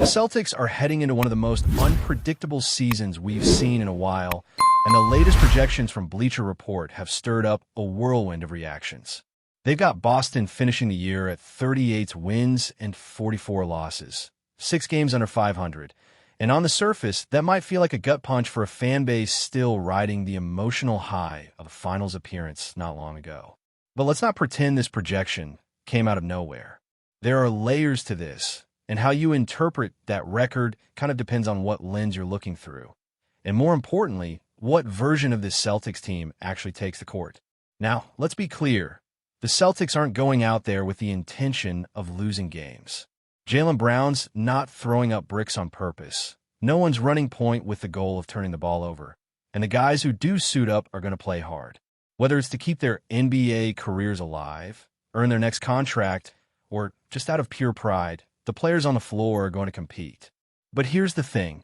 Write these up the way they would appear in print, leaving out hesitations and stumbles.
Celtics are heading into one of the most unpredictable seasons we've seen in a while, and the latest projections from Bleacher Report have stirred up a whirlwind of reactions. They've got Boston finishing the year at 38 wins and 44 losses, 6 games under 500. And on the surface, that might feel like a gut punch for a fan base still riding the emotional high of a finals appearance not long ago. But let's not pretend this projection came out of nowhere. There are layers to this, and how you interpret that record kind of depends on what lens you're looking through. And more importantly, what version of this Celtics team actually takes the court. Now, let's be clear. The Celtics aren't going out there with the intention of losing games. Jaylen Brown's not throwing up bricks on purpose. No one's running point with the goal of turning the ball over. And the guys who do suit up are going to play hard. Whether it's to keep their NBA careers alive, earn their next contract, or just out of pure pride, the players on the floor are going to compete. But here's the thing.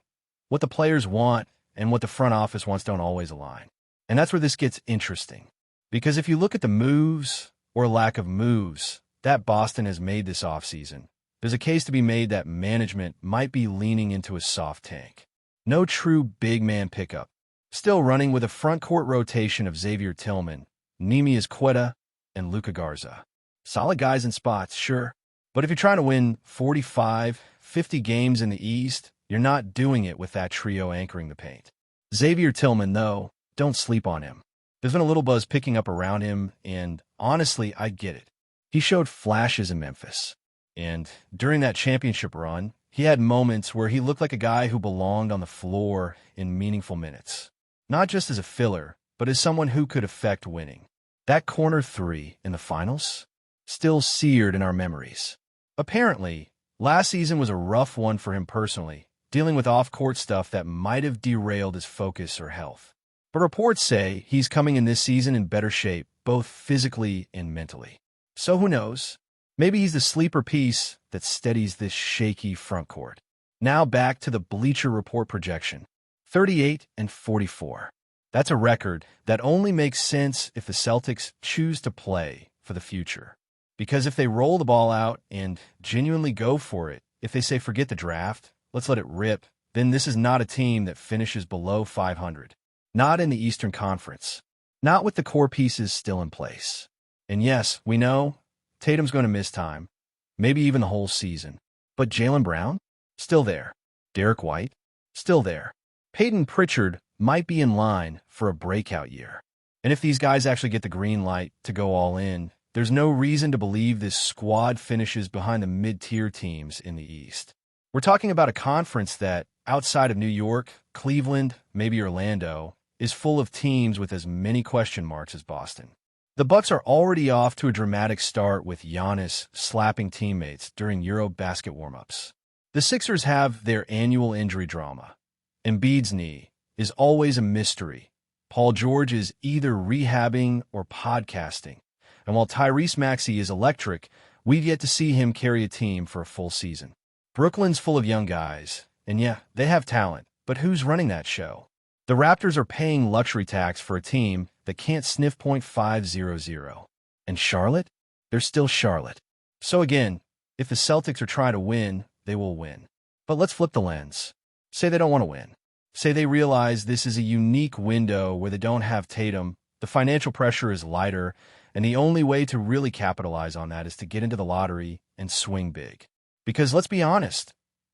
What the players want and what the front office wants don't always align. And that's where this gets interesting. Because if you look at the moves or lack of moves that Boston has made this offseason, there's a case to be made that management might be leaning into a soft tank. No true big man pickup. Still running with a front court rotation of Xavier Tillman, Nemi Quetta, and Luka Garza. Solid guys in spots, sure. But if you're trying to win 45, 50 games in the East, you're not doing it with that trio anchoring the paint. Xavier Tillman, though, don't sleep on him. There's been a little buzz picking up around him, and honestly, I get it. He showed flashes in Memphis. And during that championship run, he had moments where he looked like a guy who belonged on the floor in meaningful minutes. Not just as a filler, but as someone who could affect winning. That corner three in the finals? Still seared in our memories. Apparently, last season was a rough one for him personally, dealing with off-court stuff that might have derailed his focus or health. But reports say he's coming in this season in better shape, both physically and mentally. So who knows? Maybe he's the sleeper piece that steadies this shaky front court. Now back to the Bleacher Report projection. 38 and 44. That's a record that only makes sense if the Celtics choose to play for the future. Because if they roll the ball out and genuinely go for it, if they say forget the draft, let's let it rip, then this is not a team that finishes below 500. Not in the Eastern Conference. Not with the core pieces still in place. And yes, we know Tatum's going to miss time, maybe even the whole season. But Jaylen Brown? Still there. Derek White? Still there. Peyton Pritchard might be in line for a breakout year. And if these guys actually get the green light to go all in, there's no reason to believe this squad finishes behind the mid-tier teams in the East. We're talking about a conference that, outside of New York, Cleveland, maybe Orlando, is full of teams with as many question marks as Boston. The Bucks are already off to a dramatic start with Giannis slapping teammates during EuroBasket warm-ups. The Sixers have their annual injury drama. Embiid's knee is always a mystery. Paul George is either rehabbing or podcasting. And while Tyrese Maxey is electric, we've yet to see him carry a team for a full season. Brooklyn's full of young guys. And yeah, they have talent. But who's running that show? The Raptors are paying luxury tax for a team that can't sniff .500. And Charlotte? They're still Charlotte. So again, if the Celtics are trying to win, they will win. But let's flip the lens. Say they don't want to win. Say they realize this is a unique window where they don't have Tatum, the financial pressure is lighter, and the only way to really capitalize on that is to get into the lottery and swing big. Because let's be honest,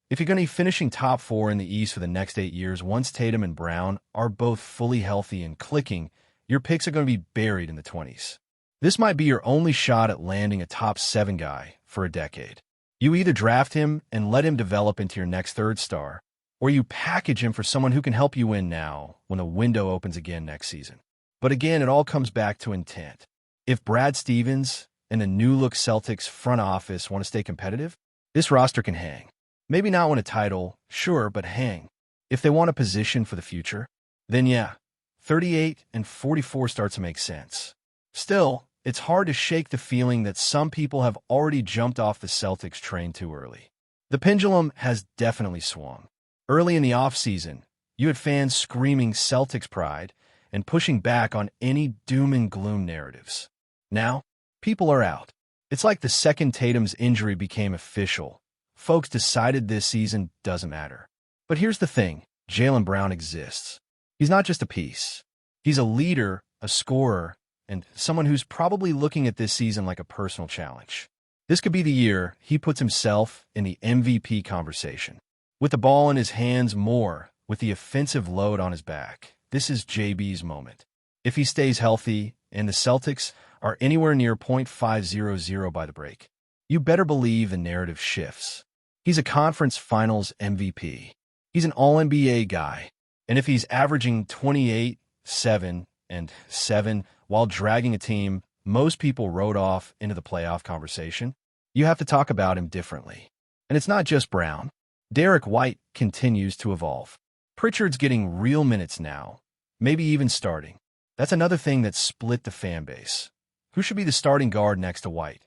if you're going to be finishing top 4 in the East for the next 8 years, once Tatum and Brown are both fully healthy and clicking, your picks are going to be buried in the 20s. This might be your only shot at landing a top 7 guy for a decade. You either draft him and let him develop into your next third star, or you package him for someone who can help you win now when the window opens again next season. But again, it all comes back to intent. If Brad Stevens and the new-look Celtics front office want to stay competitive, this roster can hang. Maybe not win a title, sure, but hang. If they want a position for the future, then yeah, 38 and 44 starts to make sense. Still, it's hard to shake the feeling that some people have already jumped off the Celtics train too early. The pendulum has definitely swung. Early in the offseason, you had fans screaming Celtics pride and pushing back on any doom and gloom narratives. Now, people are out. It's like the second Tatum's injury became official, folks decided this season doesn't matter. But here's the thing, Jaylen Brown exists. He's not just a piece. He's a leader, a scorer, and someone who's probably looking at this season like a personal challenge. This could be the year he puts himself in the MVP conversation. With the ball in his hands more, with the offensive load on his back, this is JB's moment. If he stays healthy and the Celtics are anywhere near .500 by the break, you better believe the narrative shifts. He's a conference finals MVP. He's an All-NBA guy. And if he's averaging 28, 7, and 7 while dragging a team most people wrote off into the playoff conversation, you have to talk about him differently. And it's not just Brown. Derek White continues to evolve. Pritchard's getting real minutes now, maybe even starting. That's another thing that split the fan base. Who should be the starting guard next to White?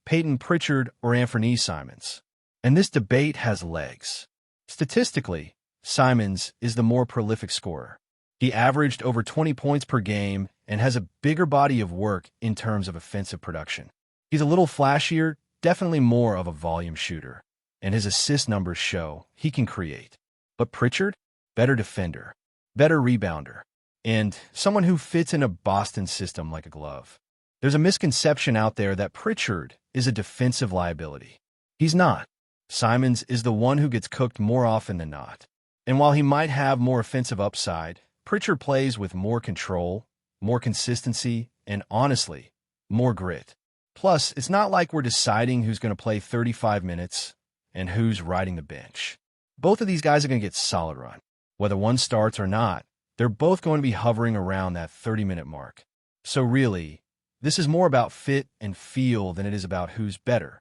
Peyton Pritchard or Anthony Simons? And this debate has legs. Statistically, Simons is the more prolific scorer. He averaged over 20 points per game and has a bigger body of work in terms of offensive production. He's a little flashier, definitely more of a volume shooter, and his assist numbers show he can create. But Pritchard? Better defender, better rebounder, and someone who fits in a Boston system like a glove. There's a misconception out there that Pritchard is a defensive liability. He's not. Simons is the one who gets cooked more often than not. And while he might have more offensive upside, Pritchard plays with more control, more consistency, and honestly, more grit. Plus, it's not like we're deciding who's going to play 35 minutes and who's riding the bench. Both of these guys are going to get solid run. Whether one starts or not, they're both going to be hovering around that 30-minute mark. So really, this is more about fit and feel than it is about who's better.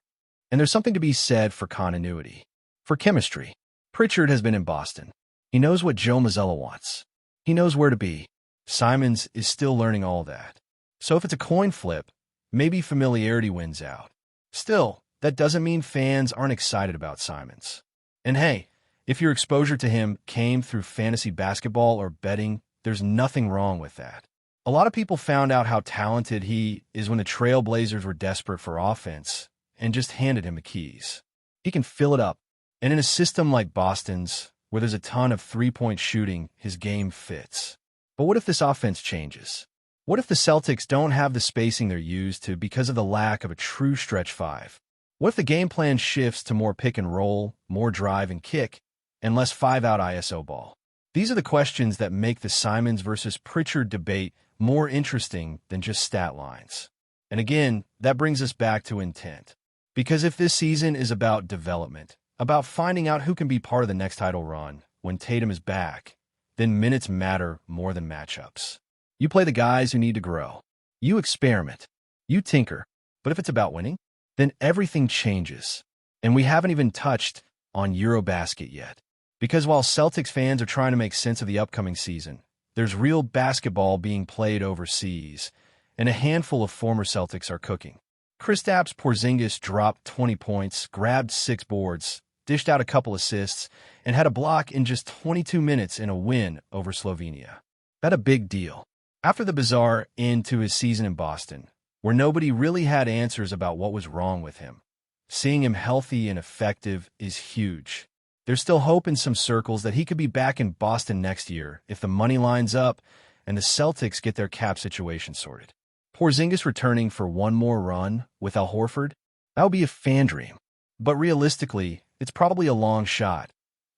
And there's something to be said for continuity, for chemistry. Pritchard has been in Boston. He knows what Joe Mazzulla wants. He knows where to be. Simons is still learning all that. So if it's a coin flip, maybe familiarity wins out. Still, that doesn't mean fans aren't excited about Simons. And hey, if your exposure to him came through fantasy basketball or betting, there's nothing wrong with that. A lot of people found out how talented he is when the Trail Blazers were desperate for offense and just handed him the keys. He can fill it up. And in a system like Boston's, where there's a ton of three-point shooting, his game fits. But what if this offense changes? What if the Celtics don't have the spacing they're used to because of the lack of a true stretch five? What if the game plan shifts to more pick and roll, more drive and kick, and less five-out ISO ball? These are the questions that make the Simons versus Pritchard debate more interesting than just stat lines. And again, that brings us back to intent. Because if this season is about development, about finding out who can be part of the next title run when Tatum is back, then minutes matter more than matchups. You play the guys who need to grow. You experiment. You tinker. But if it's about winning, then everything changes. And we haven't even touched on Eurobasket yet. Because while Celtics fans are trying to make sense of the upcoming season, there's real basketball being played overseas, and a handful of former Celtics are cooking. Kristaps Porzingis dropped 20 points, grabbed 6 boards, dished out a couple assists, and had a block in just 22 minutes in a win over Slovenia. That's a big deal. After the bizarre end to his season in Boston, where nobody really had answers about what was wrong with him, seeing him healthy and effective is huge. There's still hope in some circles that he could be back in Boston next year if the money lines up and the Celtics get their cap situation sorted. Porzingis returning for one more run with Al Horford? That would be a fan dream. But realistically, it's probably a long shot,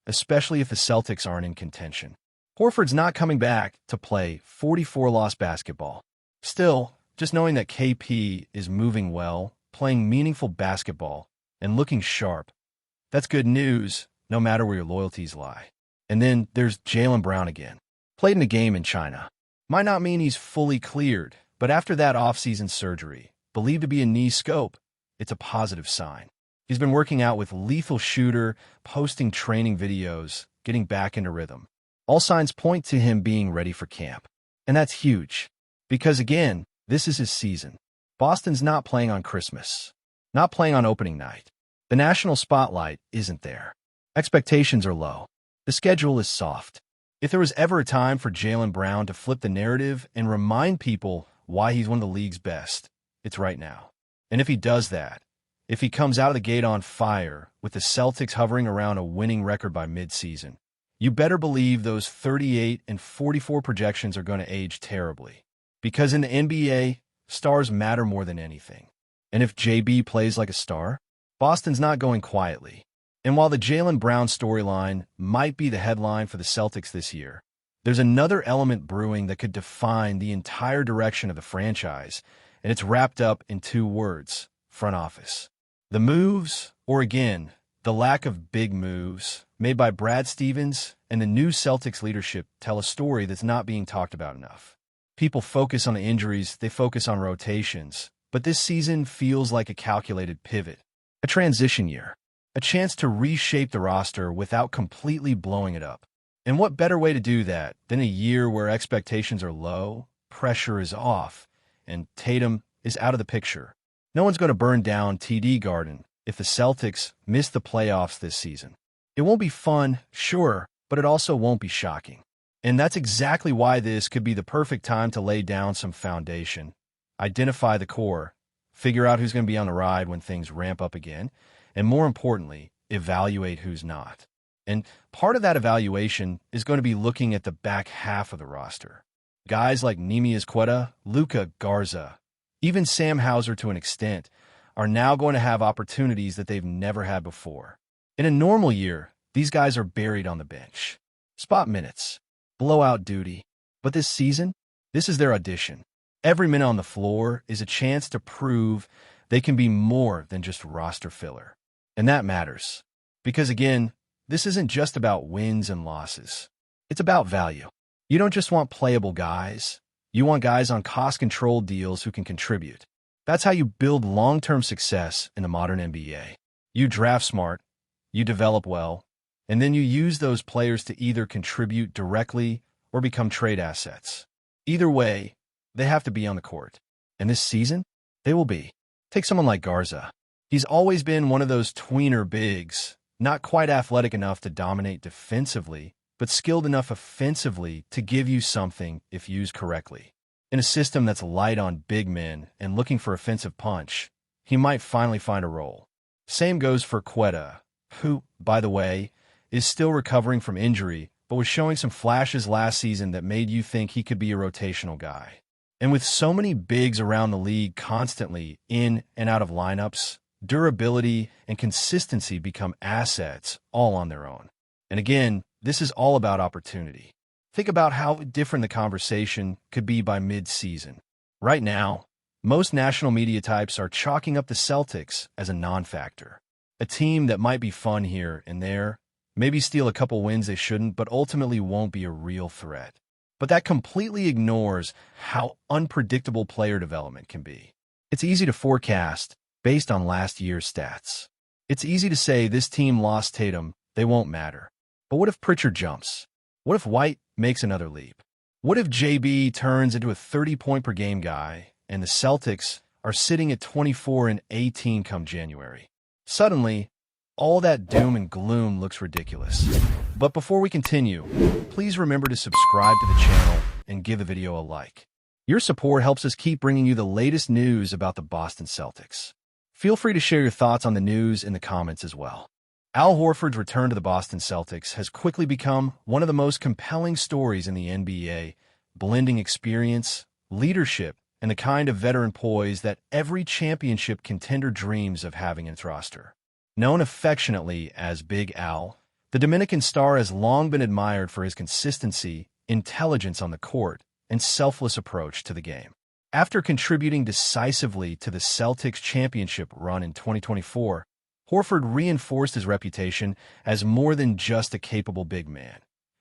especially if the Celtics aren't in contention. Horford's not coming back to play 44-loss basketball. Still, just knowing that KP is moving well, playing meaningful basketball, and looking sharp, that's good news no matter where your loyalties lie. And then there's Jaylen Brown again. Played in a game in China. Might not mean he's fully cleared, but after that offseason surgery, believed to be a knee scope, it's a positive sign. He's been working out with lethal shooter, posting training videos, getting back into rhythm. All signs point to him being ready for camp. And that's huge. Because again, this is his season. Boston's not playing on Christmas. Not playing on opening night. The national spotlight isn't there. Expectations are low. The schedule is soft. If there was ever a time for Jaylen Brown to flip the narrative and remind people why he's one of the league's best, it's right now. And if he does that, if he comes out of the gate on fire, with the Celtics hovering around a winning record by midseason, you better believe those 38 and 44 projections are going to age terribly. Because in the NBA, stars matter more than anything. And if JB plays like a star, Boston's not going quietly. And while the Jaylen Brown storyline might be the headline for the Celtics this year, there's another element brewing that could define the entire direction of the franchise, and it's wrapped up in two words: front office. The moves, or again, the lack of big moves, made by Brad Stevens and the new Celtics leadership tell a story that's not being talked about enough. People focus on the injuries, they focus on rotations, but this season feels like a calculated pivot, a transition year, a chance to reshape the roster without completely blowing it up. And what better way to do that than a year where expectations are low, pressure is off, and Tatum is out of the picture? No one's going to burn down TD Garden if the Celtics miss the playoffs this season. It won't be fun, sure, but it also won't be shocking. And that's exactly why this could be the perfect time to lay down some foundation, identify the core, figure out who's going to be on the ride when things ramp up again, and more importantly, evaluate who's not. And part of that evaluation is going to be looking at the back half of the roster. Guys like Nemias Queta, Luka Garza, even Sam Hauser to an extent, are now going to have opportunities that they've never had before. In a normal year, these guys are buried on the bench. Spot minutes, blowout duty. But this season, this is their audition. Every minute on the floor is a chance to prove they can be more than just roster filler. And that matters. Because again, this isn't just about wins and losses. It's about value. You don't just want playable guys. You want guys on cost-controlled deals who can contribute. That's how you build long-term success in the modern NBA. You draft smart, you develop well, and then you use those players to either contribute directly or become trade assets. Either way, they have to be on the court. And this season, they will be. Take someone like Garza. He's always been one of those tweener bigs, not quite athletic enough to dominate defensively, but skilled enough offensively to give you something if used correctly. In a system that's light on big men and looking for offensive punch, he might finally find a role. Same goes for Queta, who, by the way, is still recovering from injury, but was showing some flashes last season that made you think he could be a rotational guy. And with so many bigs around the league constantly in and out of lineups, durability and consistency become assets all on their own. And again, this is all about opportunity. Think about how different the conversation could be by mid-season. Right now, most national media types are chalking up the Celtics as a non-factor. A team that might be fun here and there, maybe steal a couple wins they shouldn't, but ultimately won't be a real threat. But that completely ignores how unpredictable player development can be. It's easy to forecast based on last year's stats. It's easy to say this team lost Tatum, they won't matter. But what if Pritchard jumps? What if White makes another leap? What if JB turns into a 30-point-per-game guy and the Celtics are sitting at 24 and 18 come January? Suddenly, all that doom and gloom looks ridiculous. But before we continue, please remember to subscribe to the channel and give the video a like. Your support helps us keep bringing you the latest news about the Boston Celtics. Feel free to share your thoughts on the news in the comments as well. Al Horford's return to the Boston Celtics has quickly become one of the most compelling stories in the NBA, blending experience, leadership, and the kind of veteran poise that every championship contender dreams of having in its roster. Known affectionately as Big Al, the Dominican star has long been admired for his consistency, intelligence on the court, and selfless approach to the game. After contributing decisively to the Celtics championship run in 2024, Horford reinforced his reputation as more than just a capable big man.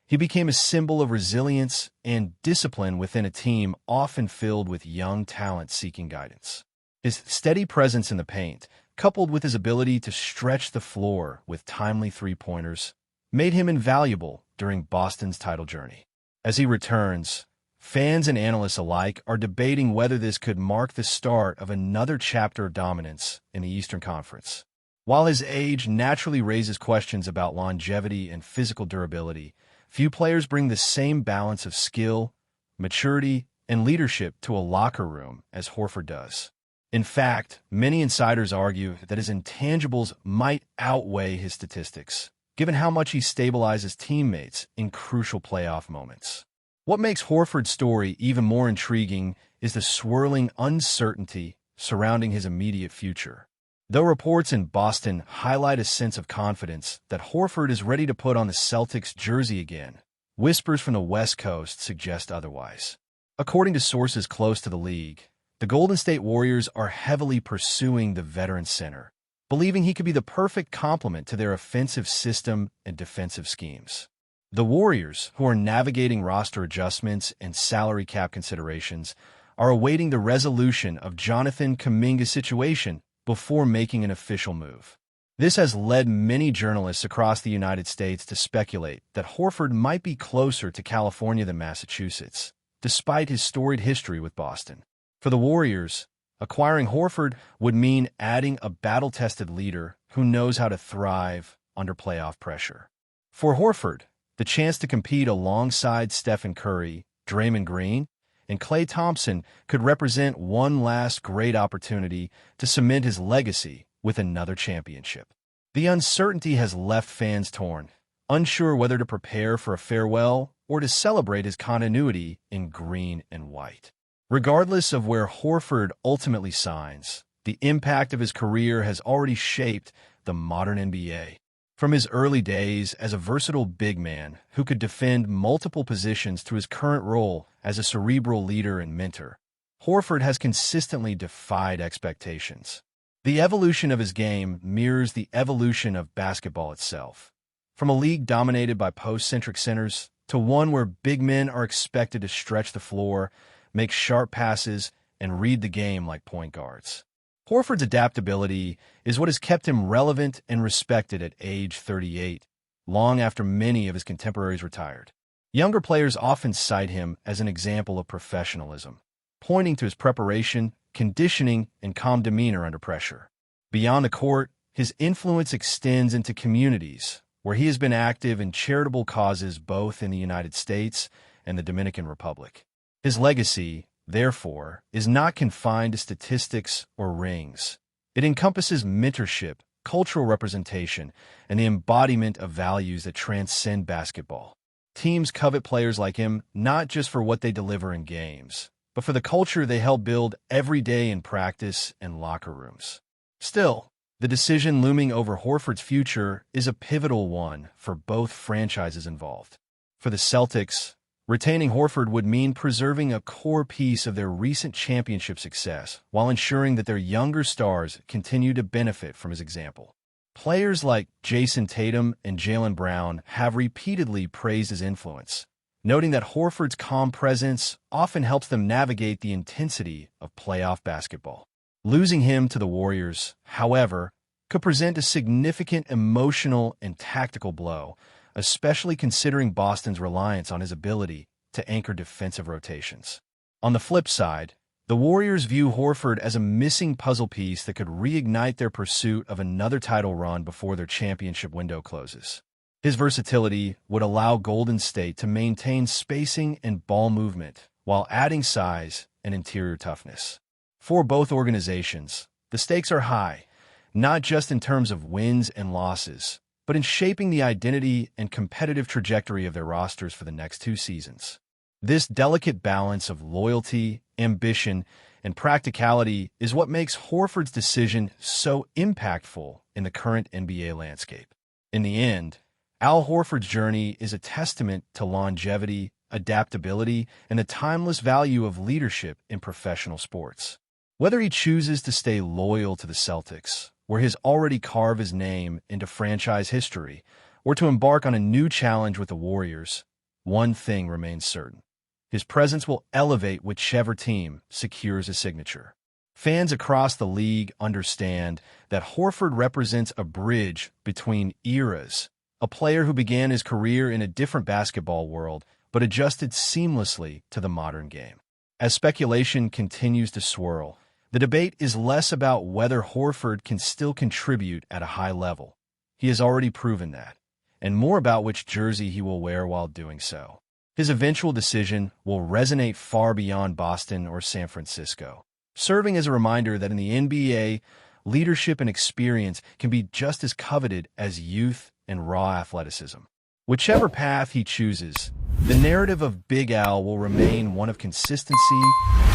He became a symbol of resilience and discipline within a team often filled with young talent seeking guidance. His steady presence in the paint, coupled with his ability to stretch the floor with timely three-pointers, made him invaluable during Boston's title journey. As he returns, fans and analysts alike are debating whether this could mark the start of another chapter of dominance in the Eastern Conference. While his age naturally raises questions about longevity and physical durability, few players bring the same balance of skill, maturity, and leadership to a locker room as Horford does. In fact, many insiders argue that his intangibles might outweigh his statistics, given how much he stabilizes teammates in crucial playoff moments. What makes Horford's story even more intriguing is the swirling uncertainty surrounding his immediate future. Though reports in Boston highlight a sense of confidence that Horford is ready to put on the Celtics jersey again, whispers from the West Coast suggest otherwise. According to sources close to the league, the Golden State Warriors are heavily pursuing the veteran center, believing he could be the perfect complement to their offensive system and defensive schemes. The Warriors, who are navigating roster adjustments and salary cap considerations, are awaiting the resolution of Jonathan Kuminga's situation before making an official move. This has led many journalists across the United States to speculate that Horford might be closer to California than Massachusetts, despite his storied history with Boston. For the Warriors, acquiring Horford would mean adding a battle-tested leader who knows how to thrive under playoff pressure. For Horford, the chance to compete alongside Stephen Curry, Draymond Green, and Klay Thompson could represent one last great opportunity to cement his legacy with another championship. The uncertainty has left fans torn, unsure whether to prepare for a farewell or to celebrate his continuity in green and white. Regardless of where Horford ultimately signs, the impact of his career has already shaped the modern NBA. From his early days as a versatile big man who could defend multiple positions to his current role as a cerebral leader and mentor, Horford has consistently defied expectations. The evolution of his game mirrors the evolution of basketball itself. From a league dominated by post-centric centers to one where big men are expected to stretch the floor, make sharp passes, and read the game like point guards. Horford's adaptability is what has kept him relevant and respected at age 38, long after many of his contemporaries retired. Younger players often cite him as an example of professionalism, pointing to his preparation, conditioning, and calm demeanor under pressure. Beyond the court, his influence extends into communities, where he has been active in charitable causes both in the United States and the Dominican Republic. His legacy, therefore, is not confined to statistics or rings. It encompasses mentorship, cultural representation, and the embodiment of values that transcend basketball. Teams covet players like him not just for what they deliver in games, but for the culture they help build every day in practice and locker rooms. Still, the decision looming over Horford's future is a pivotal one for both franchises involved. For the Celtics, retaining Horford would mean preserving a core piece of their recent championship success while ensuring that their younger stars continue to benefit from his example. Players like Jason Tatum and Jaylen Brown have repeatedly praised his influence, noting that Horford's calm presence often helps them navigate the intensity of playoff basketball. Losing him to the Warriors, however, could present a significant emotional and tactical blow, especially considering Boston's reliance on his ability to anchor defensive rotations. On the flip side, the Warriors view Horford as a missing puzzle piece that could reignite their pursuit of another title run before their championship window closes. His versatility would allow Golden State to maintain spacing and ball movement while adding size and interior toughness. For both organizations, the stakes are high, not just in terms of wins and losses, but in shaping the identity and competitive trajectory of their rosters for the next 2 seasons. This delicate balance of loyalty, ambition, and practicality is what makes Horford's decision so impactful in the current NBA landscape. In the end, Al Horford's journey is a testament to longevity, adaptability, and the timeless value of leadership in professional sports. Whether he chooses to stay loyal to the Celtics, where he's already carved his name into franchise history, or to embark on a new challenge with the Warriors, one thing remains certain. His presence will elevate whichever team secures his signature. Fans across the league understand that Horford represents a bridge between eras, a player who began his career in a different basketball world but adjusted seamlessly to the modern game. As speculation continues to swirl, the debate is less about whether Horford can still contribute at a high level. He has already proven that, and more about which jersey he will wear while doing so. His eventual decision will resonate far beyond Boston or San Francisco. serving as a reminder that in the NBA, leadership and experience can be just as coveted as youth and raw athleticism. Whichever path he chooses, the narrative of Big Al will remain one of consistency,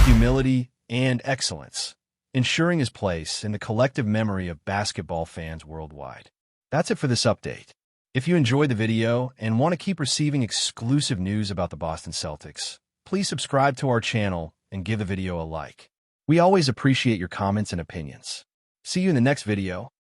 humility, and excellence, ensuring his place in the collective memory of basketball fans worldwide. That's it for this update. If you enjoyed the video and want to keep receiving exclusive news about the Boston Celtics, please subscribe to our channel and give the video a like. We always appreciate your comments and opinions. See you in the next video.